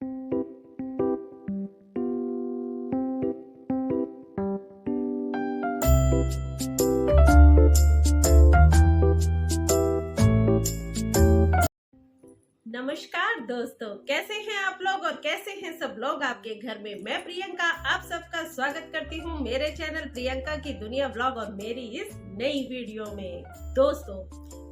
नमस्कार दोस्तों, कैसे हैं आप लोग और कैसे हैं सब लोग आपके घर में। मैं प्रियंका आप सबका स्वागत करती हूं मेरे चैनल प्रियंका की दुनिया व्लॉग और मेरी इस नई वीडियो में। दोस्तों,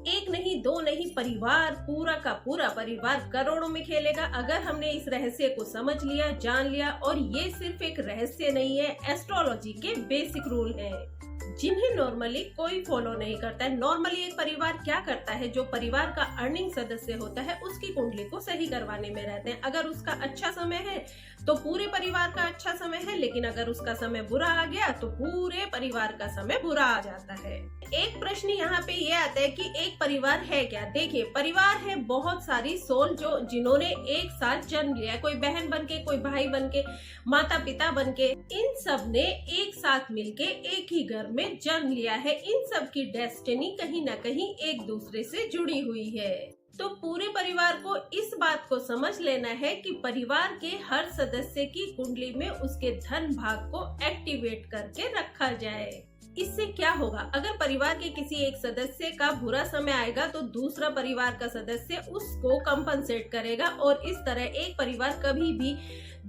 एक नहीं दो नहीं, परिवार पूरा का पूरा परिवार करोड़ों में खेलेगा अगर हमने इस रहस्य को समझ लिया, जान लिया। और ये सिर्फ एक रहस्य नहीं है, एस्ट्रोलॉजी के बेसिक रूल हैं जिन्हें नॉर्मली कोई फॉलो नहीं करता है। नॉर्मली एक परिवार क्या करता है, जो परिवार का अर्निंग सदस्य होता है उसकी कुंडली को सही करवाने में रहते हैं। अगर उसका अच्छा समय है तो पूरे परिवार का अच्छा समय है, लेकिन अगर उसका समय बुरा आ गया तो पूरे परिवार का समय बुरा आ जाता है। एक प्रश्न यहाँ पे ये आता है कि एक परिवार है क्या। देखिए, परिवार है बहुत सारी सोल जो जिन्होंने एक साथ जन्म लिया, कोई बहन बनके, कोई भाई बनके, माता पिता बनके, इन सब ने एक साथ मिलके एक ही घर में जन्म लिया है। इन सब की डेस्टिनी कहीं ना कहीं एक दूसरे से जुड़ी हुई है। तो पूरे परिवार को इस बात को समझ लेना है कि परिवार के हर सदस्य की कुंडली में उसके धन भाग को एक्टिवेट करके रखा जाए। इससे क्या होगा, अगर परिवार के किसी एक सदस्य का बुरा समय आएगा तो दूसरा परिवार का सदस्य उसको कंपनसेट करेगा और इस तरह एक परिवार कभी भी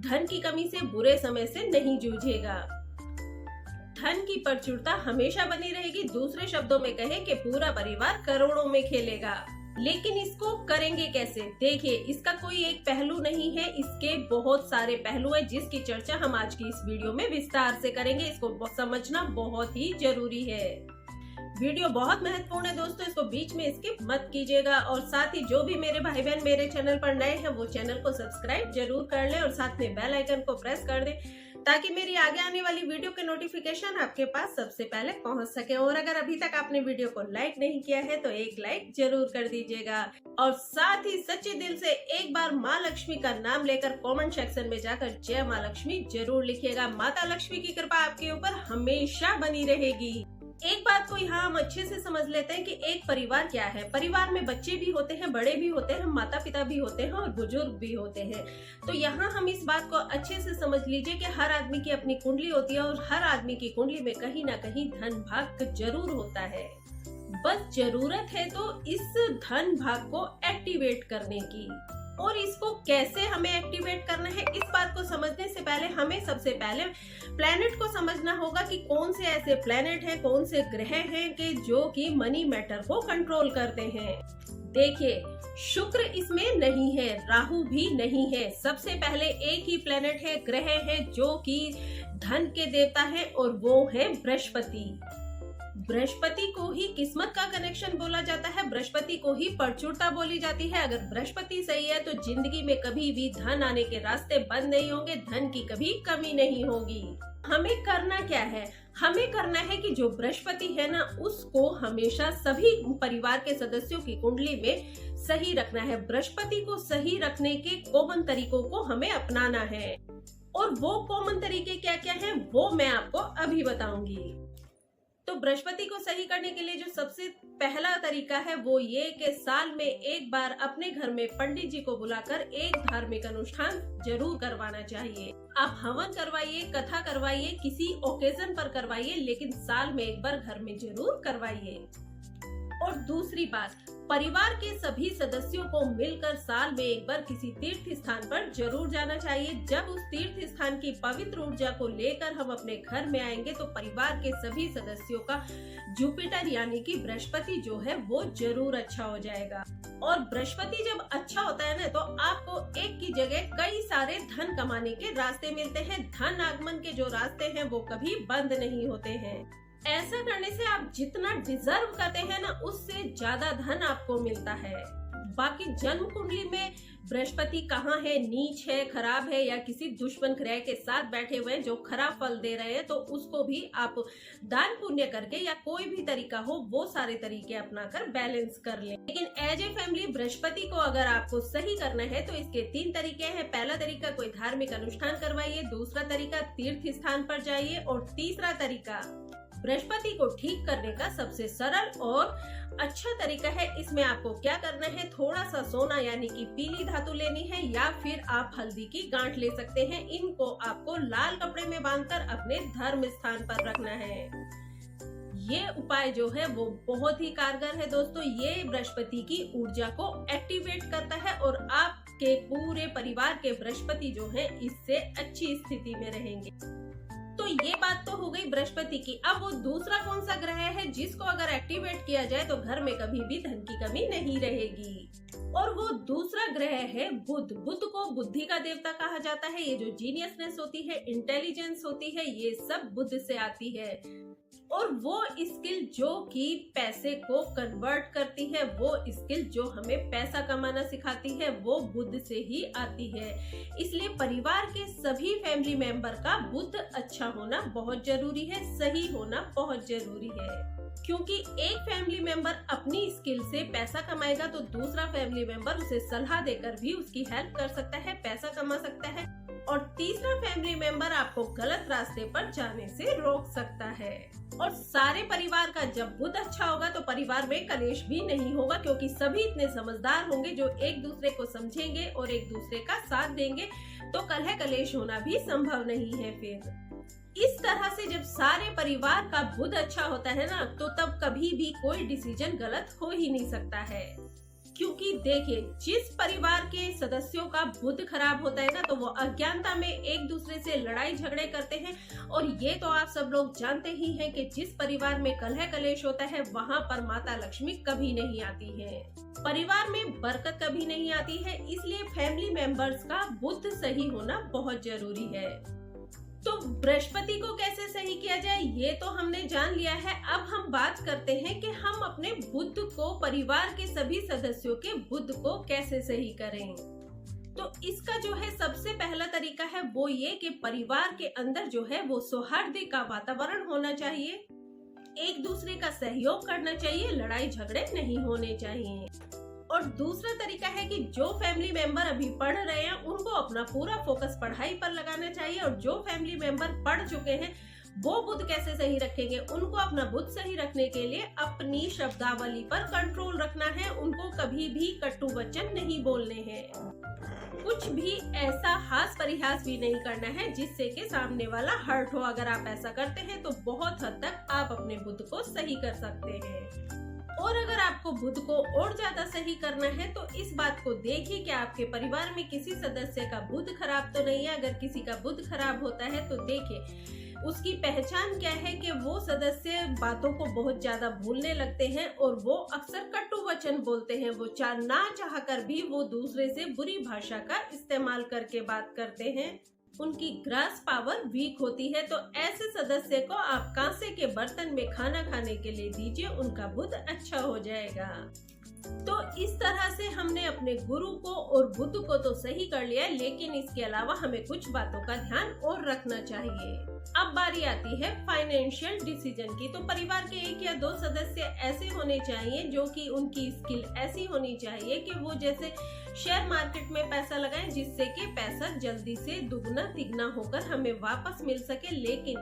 धन की कमी से, बुरे समय से नहीं जूझेगा। धन की प्रचुरता हमेशा बनी रहेगी। दूसरे शब्दों में कहें कि पूरा परिवार करोड़ों में खेलेगा। लेकिन इसको करेंगे कैसे? देखिए, इसका कोई एक पहलू नहीं है, इसके बहुत सारे पहलू हैं जिसकी चर्चा हम आज की इस वीडियो में विस्तार से करेंगे। इसको समझना बहुत ही जरूरी है। वीडियो बहुत महत्वपूर्ण है दोस्तों, इसको बीच में स्किप मत कीजिएगा। और साथ ही जो भी मेरे भाई बहन मेरे चैनल पर नए हैं वो चैनल को सब्सक्राइब जरूर कर लें और साथ में बेल आइकन को प्रेस कर दें ताकि मेरी आगे आने वाली वीडियो के नोटिफिकेशन आपके पास सबसे पहले पहुंच सके। और अगर अभी तक आपने वीडियो को लाइक नहीं किया है तो एक लाइक जरूर कर दीजिएगा। और साथ ही सच्चे दिल से एक बार माँ लक्ष्मी का नाम लेकर कमेंट सेक्शन में जाकर जय माँ लक्ष्मी जरूर लिखिएगा। माता लक्ष्मी की कृपा आपके ऊपर हमेशा बनी रहेगी। एक बात को यहाँ हम अच्छे से समझ लेते हैं कि एक परिवार क्या है। परिवार में बच्चे भी होते हैं, बड़े भी होते हैं, माता पिता भी होते हैं और बुजुर्ग भी होते हैं। तो यहाँ हम इस बात को अच्छे से समझ लीजिए कि हर आदमी की अपनी कुंडली होती है और हर आदमी की कुंडली में कहीं ना कहीं धन भाग जरूर होता है। बस जरूरत है तो इस धन भाग को एक्टिवेट करने की। और इसको कैसे हमें एक्टिवेट करना है, इस बात को समझने से पहले हमें सबसे पहले प्लैनेट को समझना होगा कि कौन से ऐसे प्लैनेट हैं, कौन से ग्रह हैं कि जो कि मनी मैटर को कंट्रोल करते हैं। देखिए, शुक्र इसमें नहीं है, राहु भी नहीं है। सबसे पहले एक ही प्लैनेट है, ग्रह है जो कि धन के देवता है और वो है बृहस्पति। बृहस्पति को ही किस्मत का कनेक्शन बोला जाता है, बृहस्पति को ही प्रचुरता बोली जाती है। अगर बृहस्पति सही है तो जिंदगी में कभी भी धन आने के रास्ते बंद नहीं होंगे, धन की कभी कमी नहीं होगी। हमें करना क्या है? हमें करना है कि जो बृहस्पति है ना, उसको हमेशा सभी परिवार के सदस्यों की कुंडली में सही रखना है। बृहस्पति को सही रखने के कॉमन तरीकों को हमें अपनाना है। और वो कॉमन तरीके क्या क्या है वो मैं आपको अभी बताऊंगी। तो बृहस्पति को सही करने के लिए जो सबसे पहला तरीका है वो ये कि साल में एक बार अपने घर में पंडित जी को बुलाकर एक धार्मिक अनुष्ठान जरूर करवाना चाहिए। आप हवन करवाइए, कथा करवाइए, किसी ओकेजन पर करवाइए, लेकिन साल में एक बार घर में जरूर करवाइए। और दूसरी बात, परिवार के सभी सदस्यों को मिलकर साल में एक बार किसी तीर्थ स्थान पर जरूर जाना चाहिए। जब उस तीर्थ स्थान की पवित्र ऊर्जा को लेकर हम अपने घर में आएंगे तो परिवार के सभी सदस्यों का जुपिटर यानी कि बृहस्पति जो है वो जरूर अच्छा हो जाएगा। और बृहस्पति जब अच्छा होता है ना तो आपको एक की जगह कई सारे धन कमाने के रास्ते मिलते हैं। धन आगमन के जो रास्ते हैं वो कभी बंद नहीं होते हैं। ऐसा करने से आप जितना डिजर्व करते हैं ना, उससे ज्यादा धन आपको मिलता है। बाकी जन्म कुंडली में बृहस्पति कहाँ है, नीच है, खराब है या किसी दुश्मन ग्रह के साथ बैठे हुए हैं जो खराब फल दे रहे हैं, तो उसको भी आप दान पुण्य करके या कोई भी तरीका हो वो सारे तरीके अपनाकर बैलेंस कर लें। लेकिन एज ए फैमिली बृहस्पति को अगर आपको सही करना है तो इसके 3 तरीके हैं। पहला तरीका, कोई धार्मिक अनुष्ठान करवाइए। दूसरा तरीका, तीर्थ स्थान पर जाइए। और तीसरा तरीका, बृहस्पति को ठीक करने का सबसे सरल और अच्छा तरीका है। इसमें आपको क्या करना है, थोड़ा सा सोना यानी कि पीली धातु लेनी है या फिर आप हल्दी की गांठ ले सकते हैं। इनको आपको लाल कपड़े में बांधकर अपने धर्म स्थान पर रखना है। ये उपाय जो है वो बहुत ही कारगर है दोस्तों। ये बृहस्पति की ऊर्जा को एक्टिवेट करता है और आपके पूरे परिवार के बृहस्पति जो है इससे अच्छी स्थिति में रहेंगे। तो ये बात तो हो गई बृहस्पति की। अब वो दूसरा कौन सा ग्रह है जिसको अगर एक्टिवेट किया जाए तो घर में कभी भी धन की कमी नहीं रहेगी, और वो दूसरा ग्रह है बुध। बुध को बुद्धि का देवता कहा जाता है। ये जो जीनियसनेस होती है, इंटेलिजेंस होती है, ये सब बुध से आती है। और वो स्किल जो कि पैसे को कन्वर्ट करती है, वो स्किल जो हमें पैसा कमाना सिखाती है, वो बुध से ही आती है। इसलिए परिवार के सभी फैमिली मेंबर का बुध अच्छा होना बहुत जरूरी है, सही होना बहुत जरूरी है। क्योंकि एक फैमिली मेंबर अपनी स्किल से पैसा कमाएगा तो दूसरा फैमिली मेंबर उसे सलाह देकर भी उसकी हेल्प कर सकता है, पैसा कमा सकता है, और तीसरा फैमिली मेंबर आपको गलत रास्ते पर जाने से रोक सकता है। और सारे परिवार का जब बुध अच्छा होगा तो परिवार में कलेश भी नहीं होगा, क्योंकि सभी इतने समझदार होंगे जो एक दूसरे को समझेंगे और एक दूसरे का साथ देंगे, तो कलह कलेश होना भी संभव नहीं है। फिर इस तरह से जब सारे परिवार का बुध अच्छा होता है ना, तो तब कभी भी कोई डिसीजन गलत हो ही नहीं सकता है। क्योंकि देखिए, जिस परिवार के सदस्यों का बुध खराब होता है ना, तो वो अज्ञानता में एक दूसरे से लड़ाई झगड़े करते हैं। और ये तो आप सब लोग जानते ही हैं कि जिस परिवार में कलह कलेश होता है वहाँ पर माता लक्ष्मी कभी नहीं आती है, परिवार में बरकत कभी नहीं आती है। इसलिए फैमिली मेंबर्स का बुध सही होना बहुत जरूरी है। तो बृहस्पति को कैसे सही किया जाए ये तो हमने जान लिया है। अब हम बात करते हैं कि हम अपने बुध को, परिवार के सभी सदस्यों के बुध को कैसे सही करें। तो इसका जो है सबसे पहला तरीका है वो ये कि परिवार के अंदर जो है वो सौहार्द का वातावरण होना चाहिए, एक दूसरे का सहयोग करना चाहिए, लड़ाई झगड़े नहीं होने चाहिए। और दूसरा तरीका है कि जो फैमिली मेंबर अभी पढ़ रहे हैं उनको अपना पूरा फोकस पढ़ाई पर लगाना चाहिए, और जो फैमिली मेंबर पढ़ चुके हैं वो बुध कैसे सही रखेंगे, उनको अपना बुध सही रखने के लिए अपनी शब्दावली पर कंट्रोल रखना है। उनको कभी भी कटु वचन नहीं बोलने हैं, कुछ भी ऐसा हास परिहास भी नहीं करना है जिससे कि सामने वाला हर्ट हो। अगर आप ऐसा करते हैं तो बहुत हद तक आप अपने बुध को सही कर सकते हैं। और अगर आपको बुध को और ज्यादा सही करना है तो इस बात को देखिए कि आपके परिवार में किसी सदस्य का बुध खराब तो नहीं है। अगर किसी का बुध खराब होता है तो देखिए उसकी पहचान क्या है कि वो सदस्य बातों को बहुत ज्यादा भूलने लगते हैं और वो अक्सर कटु वचन बोलते हैं। वो ना चाह कर भी वो दूसरे से बुरी भाषा का इस्तेमाल करके बात करते हैं। उनकी ग्रास पावर वीक होती है। तो ऐसे सदस्य को आप कांसे के बर्तन में खाना खाने के लिए दीजिए, उनका बुध अच्छा हो जाएगा। तो इस तरह से हमने अपने गुरु को और बुध को तो सही कर लिया, लेकिन इसके अलावा हमें कुछ बातों का ध्यान और रखना चाहिए। अब बारी आती है फाइनेंशियल डिसीजन की। तो परिवार के एक या दो सदस्य ऐसे होने चाहिए जो कि उनकी स्किल ऐसी होनी चाहिए कि वो जैसे शेयर मार्केट में पैसा लगाएं, जिससे कि पैसा जल्दी से दुगना तिगना होकर हमें वापस मिल सके। लेकिन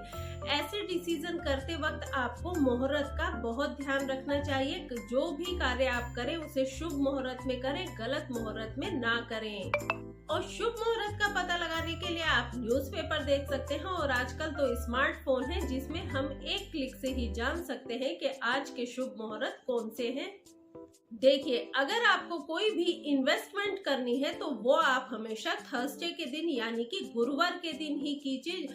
ऐसे डिसीजन करते वक्त आपको मुहूर्त का बहुत ध्यान रखना चाहिए। जो भी कार्य आप करें उसे शुभ मुहूर्त में करें, गलत मुहूर्त में ना करें। और शुभ मुहूर्त का पता लगाने के लिए आप न्यूज़पेपर देख सकते हैं, और आजकल तो स्मार्टफोन है जिसमें हम एक क्लिक से ही जान सकते हैं कि आज के शुभ मुहूर्त कौन से हैं। देखिए, अगर आपको कोई भी इन्वेस्टमेंट करनी है तो वो आप हमेशा थर्सडे के दिन यानी कि गुरुवार के दिन ही कीजिए,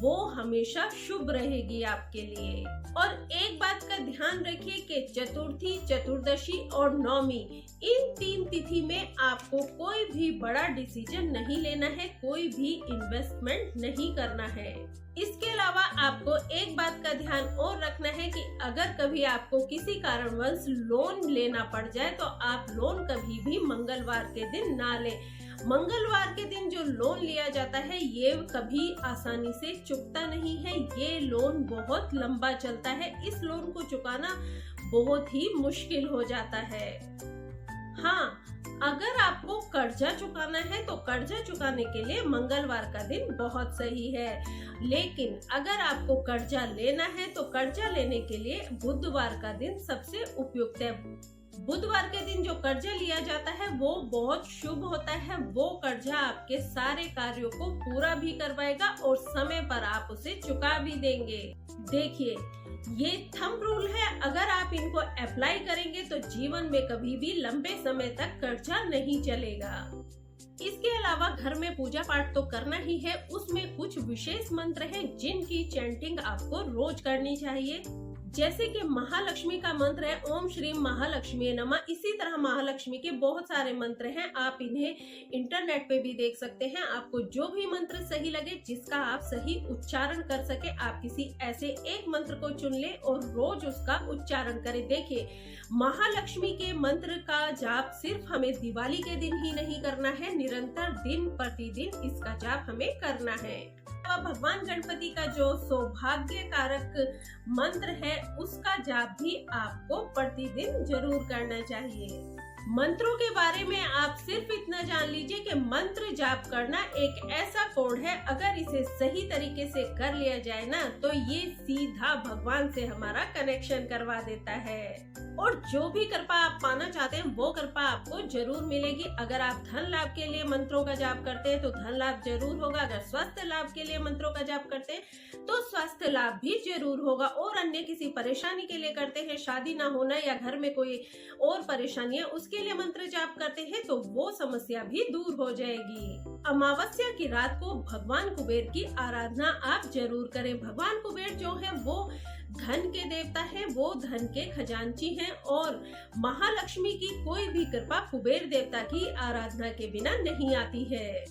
वो हमेशा शुभ रहेगी आपके लिए। और एक बात का ध्यान रखिए कि चतुर्थी, चतुर्दशी और नवमी, इन 3 तिथि में आपको कोई भी बड़ा डिसीजन नहीं लेना है, कोई भी इन्वेस्टमेंट नहीं करना है। इसके अलावा आपको एक बात का ध्यान और रखना है कि अगर कभी आपको किसी कारणवश लोन लेना पड़ जाए तो आप लोन कभी भी मंगलवार के दिन ना लें। मंगलवार के दिन जो लोन लिया जाता है ये कभी आसानी से चुकता नहीं है, ये लोन बहुत लंबा चलता है। इस लोन को चुकाना बहुत ही मुश्किल हो जाता है। हाँ, अगर आपको कर्जा चुकाना है तो कर्जा चुकाने के लिए मंगलवार का दिन बहुत सही है, लेकिन अगर आपको कर्जा लेना है तो कर्जा लेने के लिए बुधवार का दिन सबसे उपयुक्त है। बुधवार के दिन जो कर्जा लिया जाता है वो बहुत शुभ होता है। वो कर्जा आपके सारे कार्यों को पूरा भी करवाएगा और समय पर आप उसे चुका भी देंगे। देखिए, ये थंब रूल है, अगर आप इनको अप्लाई करेंगे तो जीवन में कभी भी लंबे समय तक कर्जा नहीं चलेगा। इसके अलावा घर में पूजा पाठ तो करना ही है, उसमें कुछ विशेष मंत्र हैं जिनकी चैंटिंग आपको रोज करनी चाहिए। जैसे कि महालक्ष्मी का मंत्र है ओम श्री महालक्ष्मी नमः। इसी तरह महालक्ष्मी के बहुत सारे मंत्र हैं, आप इन्हें इंटरनेट पे भी देख सकते हैं। आपको जो भी मंत्र सही लगे, जिसका आप सही उच्चारण कर सके, आप किसी ऐसे एक मंत्र को चुन ले और रोज उसका उच्चारण करें। देखिए, महालक्ष्मी के मंत्र का जाप सिर्फ हमें दिवाली के दिन ही नहीं करना है, निरंतर दिन प्रतिदिन इसका जाप हमें करना है। भगवान गणपति का जो सौभाग्य कारक मंत्र है उसका जाप भी आपको प्रतिदिन जरूर करना चाहिए। मंत्रों के बारे में आप सिर्फ इतना जान लीजिए कि मंत्र जाप करना एक ऐसा कोड है, अगर इसे सही तरीके से कर लिया जाए ना तो ये सीधा भगवान से हमारा कनेक्शन करवा देता है और जो भी कृपा आप पाना चाहते हैं वो कृपा आपको जरूर मिलेगी। अगर आप धन लाभ के लिए मंत्रों का जाप करते हैं तो धन लाभ जरूर होगा। अगर स्वास्थ्य लाभ के लिए मंत्रों का जाप करते हैं तो स्वास्थ्य लाभ भी जरूर होगा। और अन्य किसी परेशानी के लिए करते हैं, शादी ना होना या घर में कोई और परेशानी है, उसके लिए मंत्र जाप करते हैं तो वो समस्या भी दूर हो जाएगी। अमावस्या की रात को भगवान कुबेर की आराधना आप जरूर करें। भगवान कुबेर जो है वो धन के देवता है, वो धन के खजांची हैं और महालक्ष्मी की कोई भी कृपा कुबेर देवता की आराधना के बिना नहीं आती है।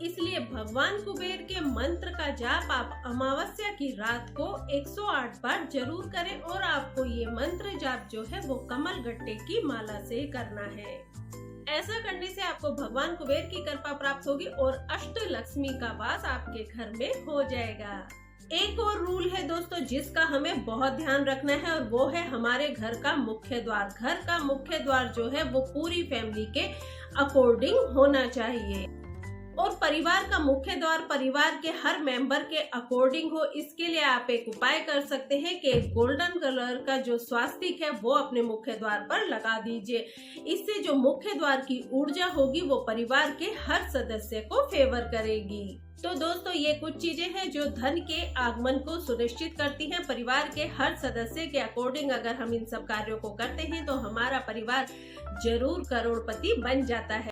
इसलिए भगवान कुबेर के मंत्र का जाप आप अमावस्या की रात को 108 बार जरूर करें और आपको ये मंत्र जाप जो है वो कमल गट्टे की माला से करना है। ऐसा करने से आपको भगवान कुबेर की कृपा प्राप्त होगी और अष्ट लक्ष्मी का वास आपके घर में हो जाएगा। एक और रूल है दोस्तों जिसका हमें बहुत ध्यान रखना है और वो है हमारे घर का मुख्य द्वार। घर का मुख्य द्वार जो है वो पूरी फैमिली के अकॉर्डिंग होना चाहिए और परिवार का मुख्य द्वार परिवार के हर मेंबर के अकॉर्डिंग हो। इसके लिए आप एक उपाय कर सकते हैं कि गोल्डन कलर का जो स्वास्तिक है वो अपने मुख्य द्वार पर लगा दीजिए। इससे जो मुख्य द्वार की ऊर्जा होगी वो परिवार के हर सदस्य को फेवर करेगी। तो दोस्तों, ये कुछ चीजें हैं जो धन के आगमन को सुनिश्चित करती हैं। परिवार के हर सदस्य के अकॉर्डिंग अगर हम इन सब कार्यों को करते हैं तो हमारा परिवार जरूर करोड़पति बन जाता है।